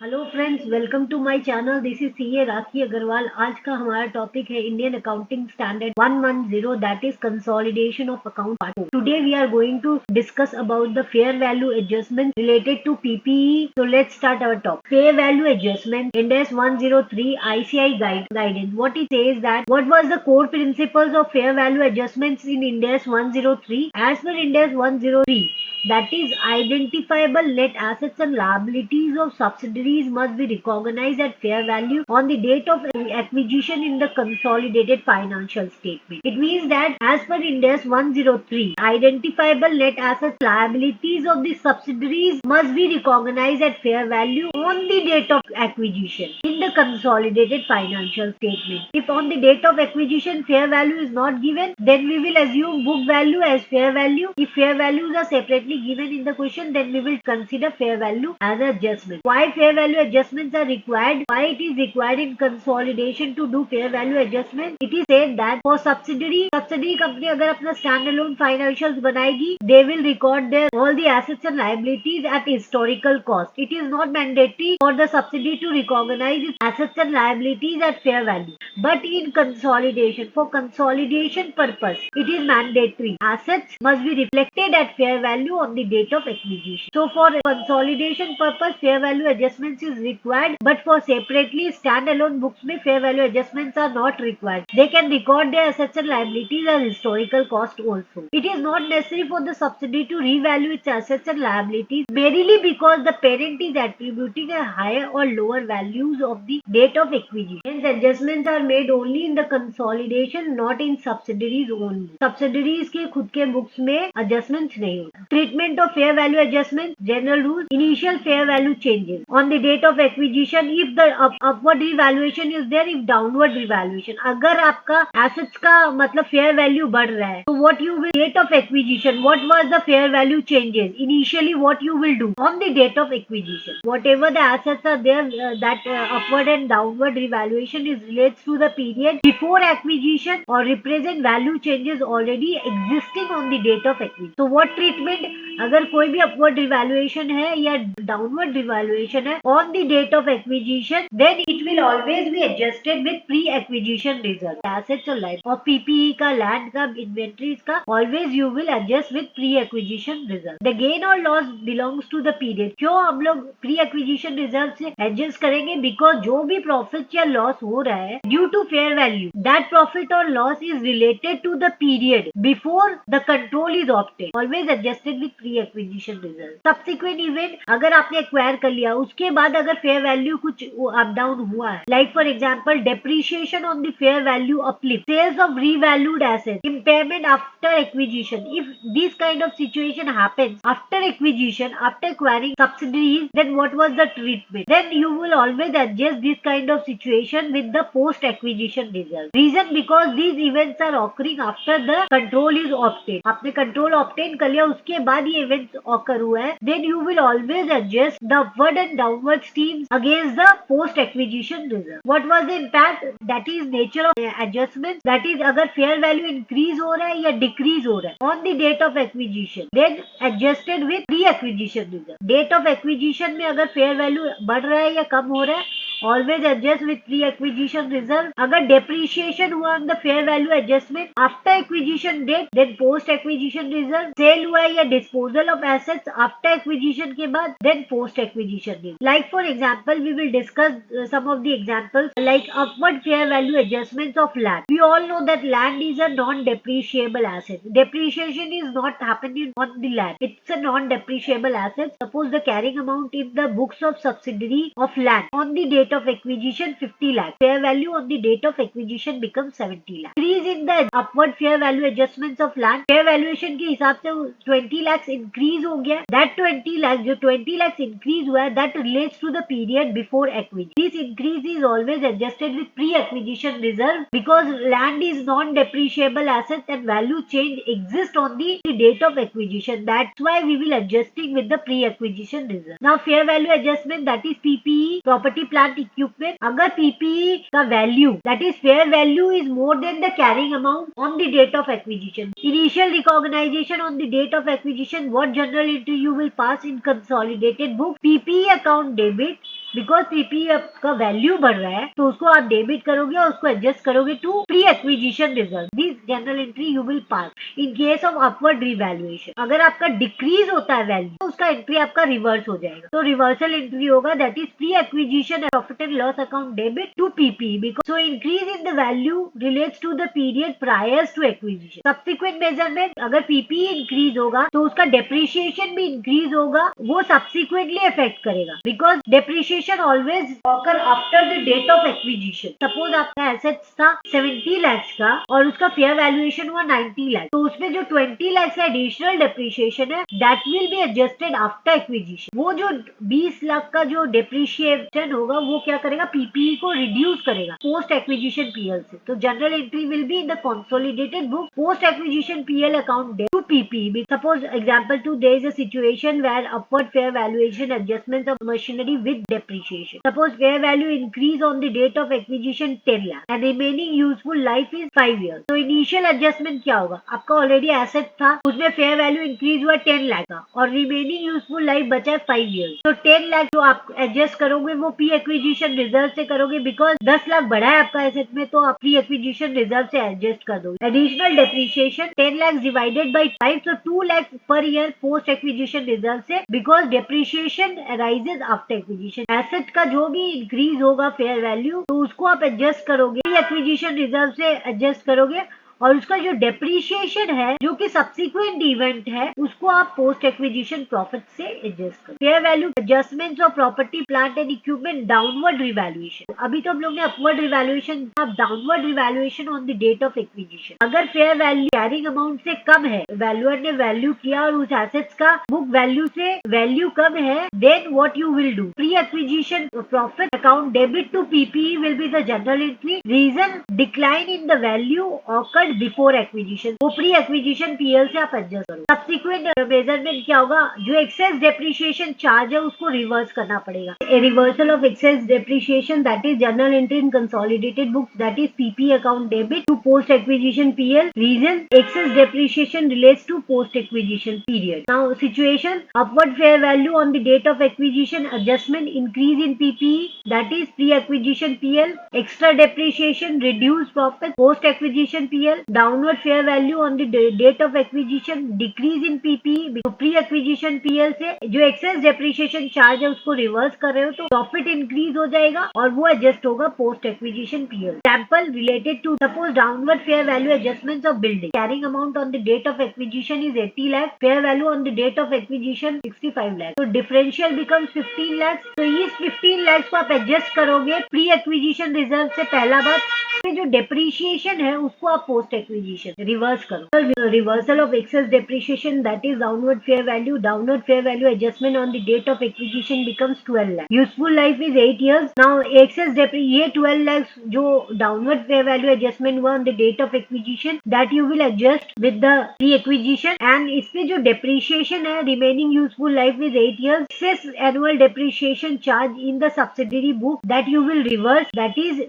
Hello friends, welcome to my channel. This is CA Rakhi Agarwal. आज का हमारा टॉपिक है Indian accounting standard 110, that is consolidation of account part 2। Today we are going to discuss about the fair value adjustment related to PPE. So let's start our topic. Fair value adjustment Ind AS 103 ICI guidance. What it says that what was the core principles of fair value adjustments in Ind AS 103? As per Ind AS 103, that is identifiable net assets and liabilities of subsidiaries must be recognized at fair value on the date of acquisition in the consolidated financial statement. It means that as per Ind AS 103, identifiable net assets liabilities of the subsidiaries must be recognized at fair value on the date of acquisition in the consolidated financial statement. If on the date of acquisition fair value is not given, then we will assume book value as fair value. If fair values are separately given in the question, then we will consider fair value as adjustment. Why fair value adjustments are required? Why it is required in consolidation to do fair value adjustment? It is said that for subsidiary company अगर अपना standalone financials बनाएगी, they will record their all the assets and liabilities at historical cost. It is not mandatory for the subsidiary to recognize its assets and liabilities at fair value. But in consolidation, for consolidation purpose, it is mandatory. Assets must be reflected at fair value on the date of acquisition. So for consolidation purpose, fair value adjustments is required, but for separately standalone books में fair value adjustments are not required. They can record their assets and liabilities as historical cost also. It is not necessary for the subsidiary to revalue its assets and liabilities merely because the parent is attributing a higher or lower values of the date of acquisition. Hence, adjustments are made only in the consolidation, not in subsidiaries only. Subsidiaries के खुद के books में adjustments नहीं होता. Treatment of fair value adjustment, general rule. Initial fair value changes on the date of acquisition if the upward revaluation is there, if downward revaluation. अगर आपका assets का मतलब fair value बढ़ रहा है, तो what you will date of acquisition, what was the fair value changes? Initially, what you will do on the date of acquisition, whatever the assets are there, that upward and downward revaluation is relates to the period before acquisition or represent value changes already existing on the date of acquisition. So what treatment, अगर कोई भी upward revaluation है या downward revaluation है on the date of acquisition, then it will always be adjusted with pre-acquisition reserve. Assets और life और PPE का, land का, inventories का, always you will adjust with pre-acquisition reserve. The gain or loss belongs to the period. क्यों हम लोग pre-acquisition reserve से adjust करेंगे? Because जो भी profit या loss हो रहा है due to fair value, that profit or loss is related to the period before the control is obtained. Always adjusted with pre-acquisition reserve. Subsequent event, अगर आपने acquire कर लिया, उसके बाद अगर fair value कुछ up down हुआ है, like for example depreciation on the fair value uplift, sales of revalued assets, impairment after acquisition. If this kind of situation happens after acquisition, after acquiring subsidiaries, then what was the treatment? Then you will always adjust this kind of situation with the post acquisition reserve. Reason, because these events are occurring after the control is obtained. आपने control obtain कर लिया, उसके बाद ये events occur हुआ है, then you will always adjust the upward and downward streams against the post acquisition reserve. What was the impact? That is nature of adjustment. That is, अगर fair value increase हो रहा है या decrease हो रहा है on the date of acquisition, then adjusted with pre-acquisition reserve. Date of acquisition में अगर fair value बढ़ रहा है या कम हो रहा है, always adjust with pre-acquisition reserve. अगर depreciation हुआ on the fair value adjustment after acquisition date, then post acquisition reserve. Sale हुआ है या disposal of assets after acquisition के बाद, then post acquisition reserve. Like for example, we will discuss some of the examples like upward fair value adjustments of land. We all know that land is a non-depreciable asset. Depreciation is not happening on the land. It's a non-depreciable asset. Suppose the carrying amount in the books of subsidiary of land on the date of acquisition 50 lakh. Fair value on the date of acquisition becomes 70 lakh. Increase in the upward fair value adjustments of land. Fair valuation के हिसाब से 20 lakhs increase हो गया. That 20 lakhs, जो 20 lakhs increase हुआ है, that relates to the period before acquisition. This increase is always adjusted with pre-acquisition reserve because land is non-depreciable asset and value change exists on the date of acquisition. That's why we will adjusting with the pre-acquisition reserve. Now fair value adjustment, that is PPE, property plant equipment. अगर PPE का value, that is fair value, is more than the carrying amount on the date of acquisition. Initial recognition on the date of acquisition, what journal entry you will pass in consolidated book? PPE account debit because PP का value बढ़ रहा है तो उसको आप debit करोगे और उसको एडजस्ट करोगे to pre acquisition reserve. This journal entry you will pass in case of upward revaluation. अगर आपका डिक्रीज होता है वैल्यू तो उसका एंट्री आपका रिवर्स हो जाएगा। तो रिवर्सल एंट्री होगा that is pre acquisition profit and loss account debit to PP because so increase in the value relates to the period prior to acquisition. Subsequent measurement अगर PP increase होगा तो उसका depreciation भी increase होगा, वो subsequently effect करेगा because depreciation always occur after the date of acquisition. Suppose आपका assets था 70 lakhs का और उसका फेयर वैल्यूएशन हुआ 90 lakhs, तो उसमें जो 20 lakhs का एडिशनल डेप्रिसिएशन है that will be adjusted after acquisition. वो जो 20 लाख का जो डेप्रिसिएशन होगा वो क्या करेगा, पीपीई को रिड्यूस करेगा पोस्ट एक्विजिशन पीएल से। तो journal entry will be in the consolidated book post acquisition PL account डेट to PPE. Suppose example 2, there is a situation where upward fair valuation adjustments of machinery with depreciation. Suppose fair value increase on the date of acquisition 10 lakh and remaining useful life is 5 years. तो initial adjustment क्या होगा, आपका already asset था उसमें fair value increase हुआ 10 लाख का और remaining useful life बचा है 5 years। तो 10 लाख जो आप एडजस्ट करोगे वो प्री एक्विजिशन रिजर्व से करोगे बिकॉज 10 लाख बढ़ा है आपका एसेट में तो आप प्री एक्विजिशन रिजर्व से एडजस्ट कर दोगे। Additional depreciation 10 lakh divided by 5 तो 2 lakh per year post acquisition reserve से because depreciation arises after acquisition. Asset का जो भी इंक्रीज होगा फेयर वैल्यू तो उसको आप एडजस्ट करोगे, प्री एक्विजिशन रिजर्व से एडजस्ट करोगे और उसका जो डेप्रिसिएशन है जो कि सब्सिक्वेंट इवेंट है उसको आप पोस्ट एक्विजिशन प्रॉफिट से एडजस्ट करो। Fair value adjustments of property plant and equipment downward revaluation. अभी तो हम लोग ने अपवर्ड रिवैल्यूएशन, अब downward revaluation on the date of acquisition. अगर फेयर वैल्यू कैरिंग अमाउंट से कम है, वैल्यूअर ने वैल्यू किया और उस एसेट्स का बुक वैल्यू से वैल्यू कम है, then what you will do, pre acquisition profit account debit to PPE will be the journal entry. Reason decline in the value occur before acquisition, वो pre acquisition PL से आप adjust करो। Subsequent measurement क्या होगा, जो access depreciation charge है उसको reverse करना पड़ेगा। A reversal of excess depreciation that is general entry in consolidated books that is PP account debit to post acquisition PL. Reason excess depreciation relates to post acquisition period. Now situation, upward fair value on the date of acquisition adjustment increase in PPE that is pre acquisition PL. Extra depreciation reduce profit post acquisition PL. Downward fair value on the date of acquisition decrease in PPE, pre acquisition PL से जो access depreciation charge है उसको reverse कर रहे हो तो profit increase हो जाएगा और वो एडजस्ट होगा post acquisition PL. Sample related to suppose downward fair value adjustments of building, carrying amount on the date of acquisition is 80 lakh, fair value on the date of acquisition 65 lakh, तो differential becomes 15 lakh. तो इस 15 लाख को आप adjust करोगे pre acquisition reserve से। पहला बात, जो डेप्रिसिएशन है उसको आप पोस्ट एक्विजिशन रिवर्स करो। Reversal of excess depreciation that is downward fair value, downward fair value adjustment on the date of acquisition becomes 12 lakh, useful life is 8 years। Now excess ये 12 लाख जो डाउनवर्ड फेयर वैल्यू एडजस्टमेंट हुआ on the date of acquisition that you will adjust with the pre acquisition and इसमें जो depreciation है remaining useful life is 8 years। Access annual depreciation charge in the subsidiary book that you will reverse that is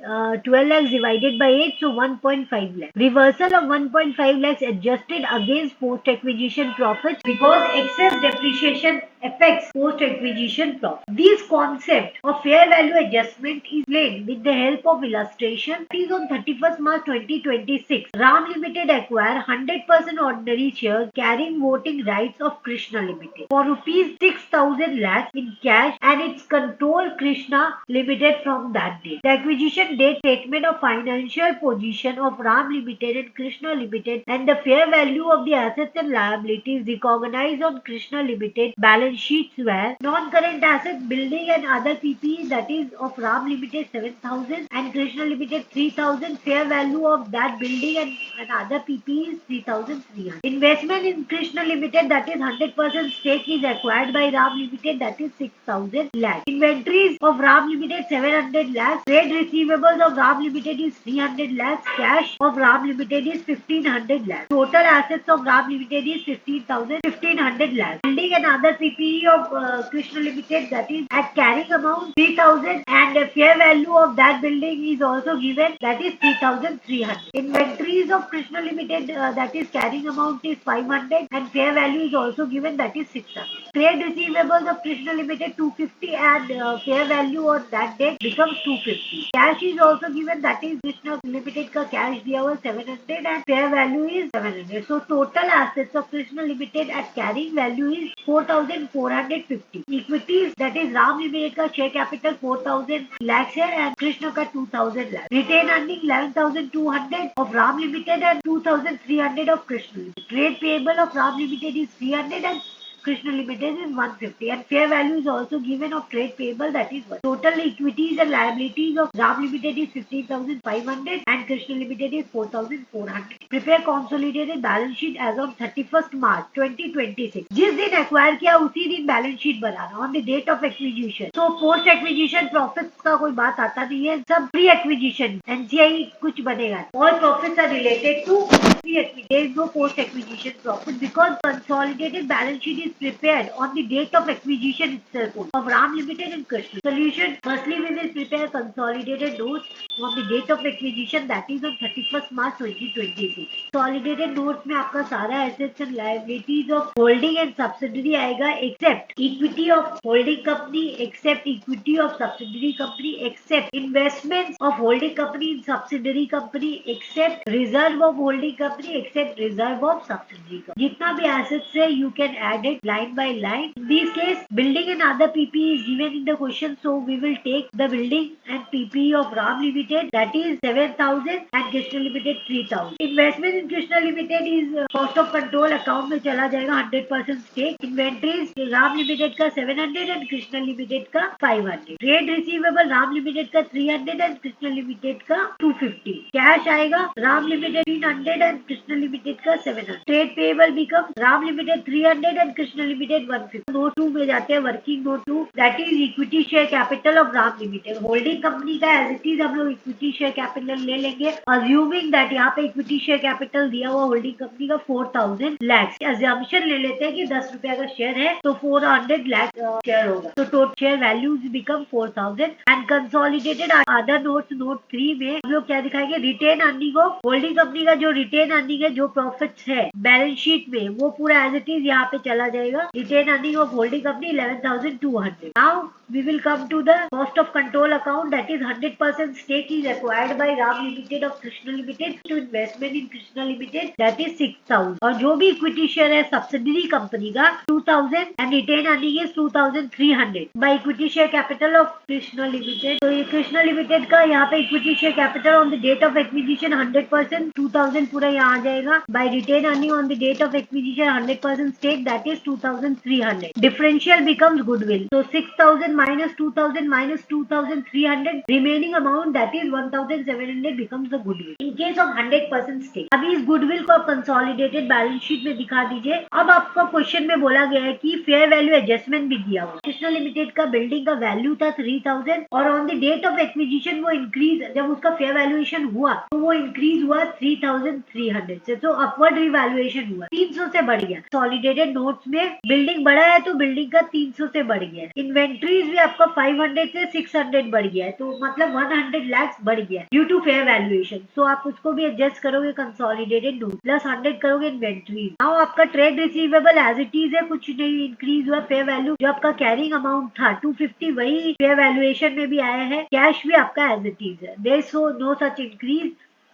12 lakhs divided by 8 so 1.5 lakh. Reversal of 1.5 lakhs adjusted against post acquisition profits because excess depreciation affects post acquisition profit. This concept of fair value adjustment is explained with the help of illustration. It is on 31st March 2026. Ram Limited acquire 100% ordinary shares carrying voting rights of Krishna Limited for rupees 6,000 lakhs in cash and its control Krishna Limited from that date. The acquisition date statement of financial position of Ram Limited and Krishna Limited and the fair value of the assets and liabilities recognized on Krishna Limited balance sheets were non-current assets, building and other PPE that is of Ram Limited 7,000 and Krishna Limited 3,000. Fair value of that building and other PPE is 3,300. Investment in Krishna Limited that is 100% stake is acquired by Ram Limited that is 6,000 lakhs. Inventories of Ram Limited 700 lakhs. Trade receivables of Ram Limited is 300 lakhs. Cash of Ram Limited is 1,500 lakhs. Total assets of Ram Limited is 15,100 lakhs. Building and other PPE PPE of Krishna Limited, that is at carrying amount 3000, and the fair value of that building is also given, that is 3300. Inventories of Krishna Limited, that is carrying amount is 500 and fair value is also given, that is 600. Trade receivables of Krishna Limited 250 and fair value on that date becomes 250. Cash is also given, that is Krishna Limited का cash दिया हुआ 700 and fair value is 700. So total assets of Krishna Limited at carrying value is 4450. Equities, that is Ram Limited का share capital 4000 lakhs है and Krishna का 2000 lakhs. Retained earning 11200 of Ram Limited and 2300 of Krishna Limited. Trade payable of Ram Limited is 300 and Krishna Limited is 150, and fair value is also given of trade payable, that is 1. Total equities and liabilities of Ram Limited is 15,500 and Krishna Limited is 4,400. Prepare consolidated balance sheet as on 31st March 2026. जिस दिन acquire किया उसी दिन balance sheet banana on the date of acquisition. So post acquisition profits का कोई बात आता नहीं है, सब pre acquisition NCI कुछ बनेगा. All profits are related to pre-acquisition. There is no post acquisition profit because consolidated balance sheet is prepared on the date of acquisition itself of Ram Limited and Krishna. Solution: firstly, we will prepare consolidated notes on the date of acquisition, that is on 31st March 2026. Consolidated notes में आपका सारा assets and liabilities of holding and subsidiary आएगा except equity of holding company, except equity of subsidiary company, except investments of holding company in subsidiary company, except reserve of holding company, except reserve of subsidiary company. जितना भी assets है you can add it line by line. In this case, building and other PPE is given in the question, so we will take the building and PPE of Ram Limited, that is 7000 and Krishna Limited 3000. Investment in Krishna Limited is cost of control account में चला जाएगा 100% stake. Inventories Ram Limited का 700 and Krishna Limited का 500. Trade receivable Ram Limited का 300 and Krishna Limited का 250. Cash आएगा Ram Limited 300 and Krishna Limited का 700. Trade payable becomes Ram Limited 300 and Krishna Limited 150. Note 2 में जाते हैं working note 2, that is equity share capital of Ram limited. Holding company का as it is हम लोग equity share capital ले लेंगे, assuming that यहाँ पे इक्विटी शेयर कैपिटल दिया हुआ होल्डिंग कंपनी का 4000 लैक्स. अजम्पशन ले लेते हैं कि 10 रुपया का शेयर है तो 400 लाख शेयर होगा, तो total share values become 4000. And consolidated other notes note 3 में हम लोग क्या दिखाएंगे, retained earning of holding company का जो रिटेन अर्निंग है, जो प्रॉफिट्स है बैलेंस शीट में, वो पूरा एज इट इज यहाँ पे चला जाएगा. Retain earning of holding company 11,200. Now we will come to the cost of control account, that is 100% stake is acquired by Ram Limited of Krishna Limited to investment in Krishna Limited, that is 6000. और जो भी equity share है subsidiary company का 2000 and retain earning is 2300 by equity share capital of Krishna Limited. तो ये Krishna Limited का यहाँ पे equity share capital on the date of acquisition 100% 2000 पूरा यहाँ आ जाएगा. By retain earning on the date of acquisition 100% stake, that is 2300. Differential becomes goodwill. So 6000 minus 2000 minus 2300, remaining amount that is 1700 becomes the goodwill. In case of 100% stake. अभी इस goodwill को आप consolidated balance sheet में दिखा दीजिए. अब आपको question में बोला गया है कि fair value adjustment भी दिया हुआ. कृष्णा लिमिटेड का बिल्डिंग का वैल्यू था 3000 और on the date of acquisition वो इंक्रीज, जब उसका फेयर वैल्यूएशन हुआ तो वो इंक्रीज हुआ 3300 से, तो अपवर्ड रिवैल्यूएशन हुआ, 300 से बढ़ गया. सॉलिडेटेड नोट्स में बिल्डिंग बढ़ा है तो बिल्डिंग का 300 से बढ़ गया है. इन्वेंट्रीज भी आपका 500 से 600 बढ़ गया है, तो मतलब 100 लाख बढ़ गया ड्यू टू फेयर वैल्यूएशन. सो आप उसको भी एडजस्ट करोगे कंसोलिडेटेड नोट प्लस 100 करोगे इन्वेंट्रीज. नाउ आपका trade receivable as it is है, कुछ नहीं इंक्रीज हुआ. फेयर वैल्यू जो आपका कैरिंग अमाउंट था 250 वही फेयर वैल्यूएशन में भी आया है. कैश भी आपका एज इट इज है, there is no such increase,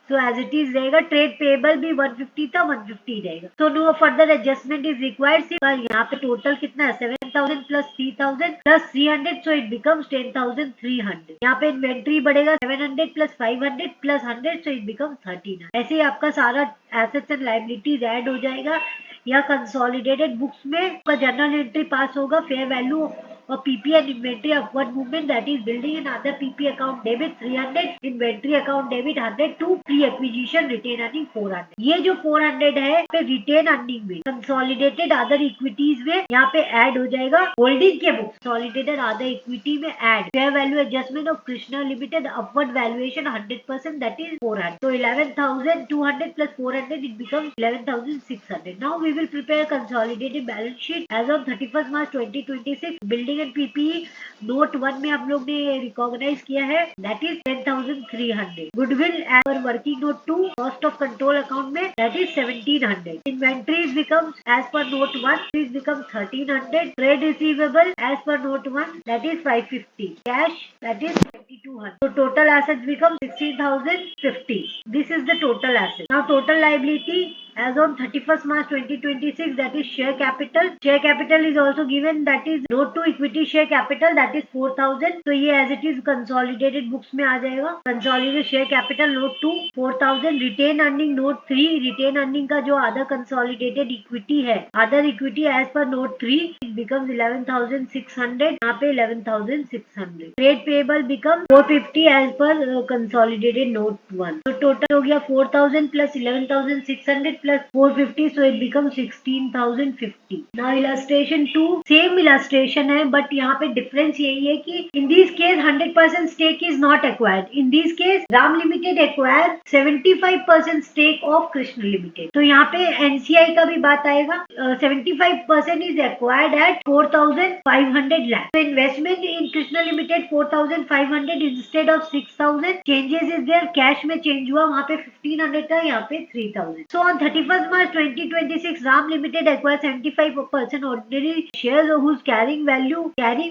तो एज इट इज रहेगा. ट्रेड पेबल भी 150 था 150 रहेगा. तो no further adjustment is required. यहाँ पे टोटल कितना है 7000 plus 3000 plus 300, so it becomes 10300. यहाँ पे इन्वेंट्री बढ़ेगा 700 plus 500 plus 100, so it becomes 1300. ऐसे ही आपका सारा एसेट्स एंड लायबिलिटीज ऐड हो जाएगा. या कंसोलिडेटेड बुक्स में जनरल एंट्री पास होगा fair value of PP and inventory upward movement, that is building and other PP account debit 300, inventory account debit 100 to pre-acquisition retain earning 400. ये जो 400 है पे retain earning में कंसोलिडेटेड अदर इक्विटीज में यहाँ पे ऐड हो जाएगा होल्डिंग के बुक कंसोलिडेटेड अदर इक्विटी में add fair value adjustment of Krishna limited upward valuation 100% that is 400. So 11,200 plus 400 it becomes 11,600. Now we will prepare consolidated balance sheet as of 31st March 2026. Building and PPE note 1 में हम लोग ने recognise किया है that is 10,300. Goodwill as per working note 2 cost of control account में that is 1,700. Inventories becomes as per note 1 this becomes 1,300. Trade receivable as per note 1 that is 550. Cash that is 2,200. So total assets become 16,050. This is the total asset. Now total liability as on 31st March 2026 that is share capital. Share capital is also given that is note to equity share capital that is 4,000. तो ये as it is consolidated books में आ जाएगा. Consolidated share capital note 2 4,000. Retain earning note 3. Retain earning का जो other consolidated equity है other equity as per note 3 it becomes 11,600. यहाँ पे 11,600. Trade payable becomes 450 as per consolidated note 1. तो total हो गया 4,000 plus 11,600 plus 450 so it becomes 16,050. Now illustration 2 same illustration है but यहाँ पे difference यही है कि in this case 100% stake is not acquired. In this case Ram Limited acquire 75% stake of Krishna Limited. तो यहाँ पे NCI का भी बात आएगा. 75% is acquired at 4,500 lakh. So investment in Krishna Limited 4,500 instead of 6,000. Changes is there. Cash में change हुआ वहाँ पे 1,500 था यहाँ पे 3,000. So on 31st March 2026, Ram Limited acquired 75% ordinary shares whose carrying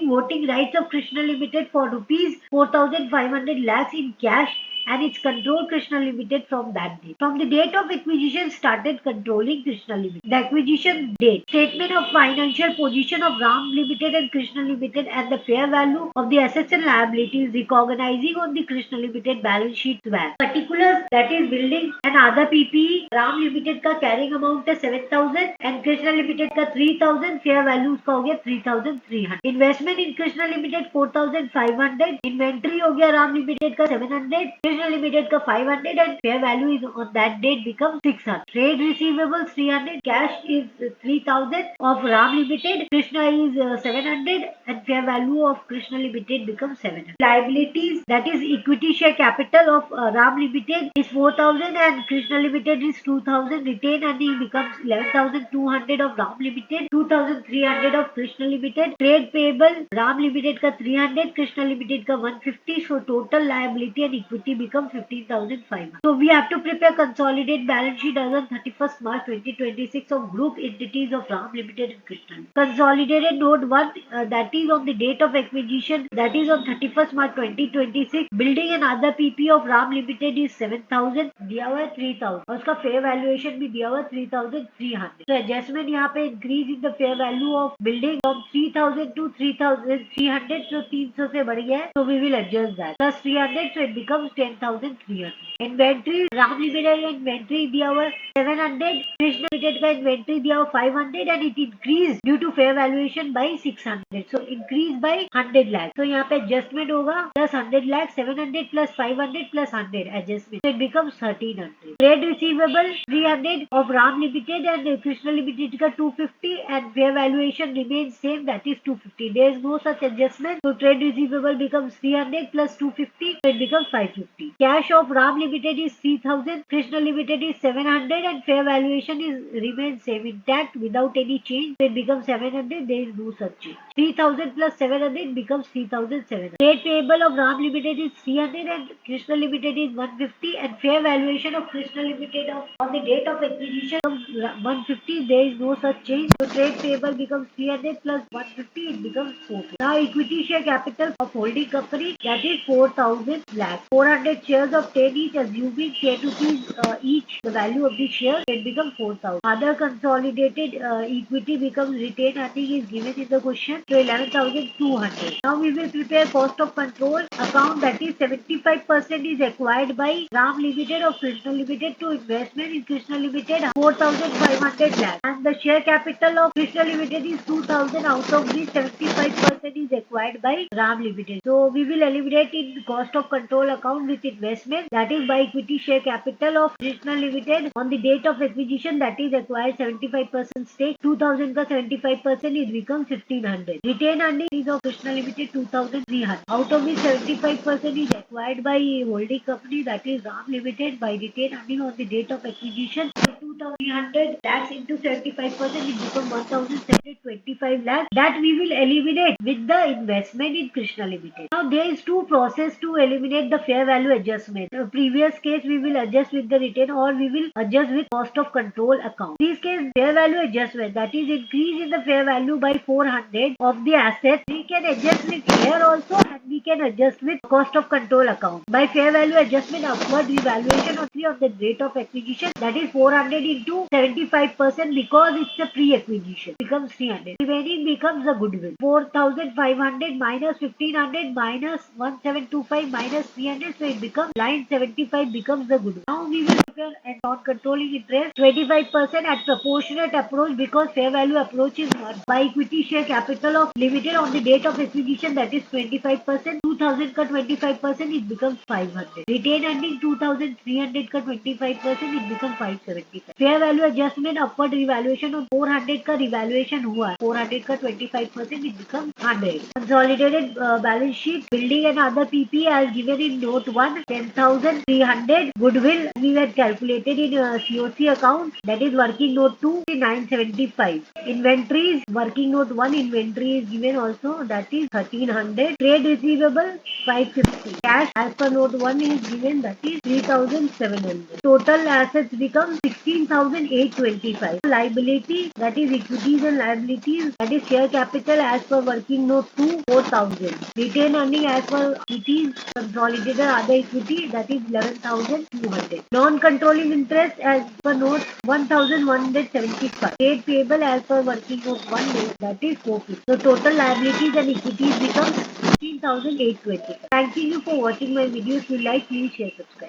voting rights of Krishna Limited for rupees 4,500 lakhs in cash and its controlled Krishna Limited from that date. From the date of acquisition started controlling Krishna Limited. The acquisition date, statement of financial position of Ram Limited and Krishna Limited and the fair value of the assets and liabilities recognizing on the Krishna Limited balance sheet were particulars that is building and other PPE. Ram Limited का carrying amount है 7,000 and Krishna Limited का 3,000. fair value उसका हो गया 3,300. investment in Krishna Limited 4,500. inventory हो गया Ram Limited का 700. Krishna Limited का 500 and fair value is on that date becomes 600. Trade receivables 300. Cash is 3,000 of Ram Limited. Krishna is 700 and fair value of Krishna Limited becomes 700. Liabilities that is equity share capital of Ram Limited is 4,000 and Krishna Limited is 2,000. Retain earning becomes 11,200 of Ram Limited. 2,300 of Krishna Limited. Trade payable Ram Limited का 300. Krishna Limited का 150. So total liability and equity become 15,500. So we have to prepare consolidated balance sheet as on 31st March 2026 of group entities of Ram Limited and Krishna. Consolidated note 1 that is on the date of acquisition that is on 31st March 2026. Building and other PP of Ram Limited is 7,000 दिया हुआ है 3,000 और उसका fair valuation भी दिया हुआ है 3,300. So adjustment यहाँ पे increase in the fair value of building from 3,000 to 3,300 so 300 से बढ़ गया है so we will adjust that plus 300 so it becomes 10,300. Inventory Ram Limited का inventory दिया हुआ 700. Krishna Limited का inventory दिया हुआ 500 and it increased due to fair valuation by 600. So increase by 100 lakh. So यहाँ पे adjustment होगा plus 100 lakh 700 plus 500 plus 100 adjustment. So it becomes 1,300. Trade receivable 300 of Ram Limited and Krishna Limited का 250 and fair valuation remains same that is 250. There is no such adjustment. So trade receivable becomes 300 plus 250 so it becomes 550. Cash of Ram Limited is 3,000. Krishna Limited is 700 and fair valuation is remains same intact without any change. So it becomes 700. There is no such change. 3,000 plus 700 becomes 3,700. Trade payable of Ram Limited is 300 and Krishna Limited is 150 and fair valuation of Krishna Limited on the date of acquisition becomes 150. There is no such change. So trade payable becomes 300 plus 150 it becomes 450. Now equity share capital of holding company that is 4,000 lakh. 400 shares of 10 each assuming 10 rupees each the value of the share it becomes 4,000. Other consolidated equity becomes retained earning is given in the question. So 11,200. Now we will prepare cost of control account that is 75% is acquired by Ram Limited of Krishna Limited to investment in Krishna Limited 4,500 lakh and the share capital of Krishna Limited is 2,000 out of which 75% 50% is acquired by RAM Limited. So we will eliminate in cost of control account with investment, that is by equity share capital of Krishna Limited on the date of acquisition, that is acquired 75% stake, 2000 का 75% it becomes 1500. Retained earnings is of Krishna Limited 2300. Out of which 75% is acquired by holding company, that is RAM Limited, by retained earning on the date of acquisition. So 2300 lakhs into 75% it becomes 1725 lakhs, that we will eliminate with the investment in Krishna Limited. Now there is two process to eliminate the fair value adjustment. Previous case we will adjust with the return or we will adjust with cost of control account. This case fair value adjustment, that is increase in the fair value by 400 of the assets, we can adjust with here also and we can adjust with cost of control account. By fair value adjustment, upward revaluation of the rate of acquisition, that is 400 into 75% because it's a pre-acquisition, becomes 300. Remaining becomes the goodwill. 4500 minus 1500 minus 1725 minus 300, so it becomes line 75 becomes the goodwill. Now we will look at non-controlling interest 25% at proportionate approach because fair value approach is merged by equity share capital of limited on the date of acquisition, that is 25%, 2000 का 25% it becomes 500. Retained earning 2300 का 25% it becomes 575. Fair value adjustment upward revaluation of 400 का revaluation हुआ है, 400 का 25% it becomes 100. Consolidated balance sheet, building and other PP as given in note 1, 10,300. Goodwill we had calculated in COC account, that is working note 2, 975. Inventories, working note 1 inventory is given also, that is 1300. Trade receivable 550. Cash as per note 1 is given, that is 3700. Total assets become 16,825. Liability, that is equities and liabilities, that is share capital as per working note 2, 4000. Retained earning as per equities, consolidated other equity, that is 11,200. Non-controlling interest as per note 1,175. Trade payable as per working note 1, that is 450. So total liabilities and equities become 16,820. Thank you for watching my video. If you like, please share, subscribe.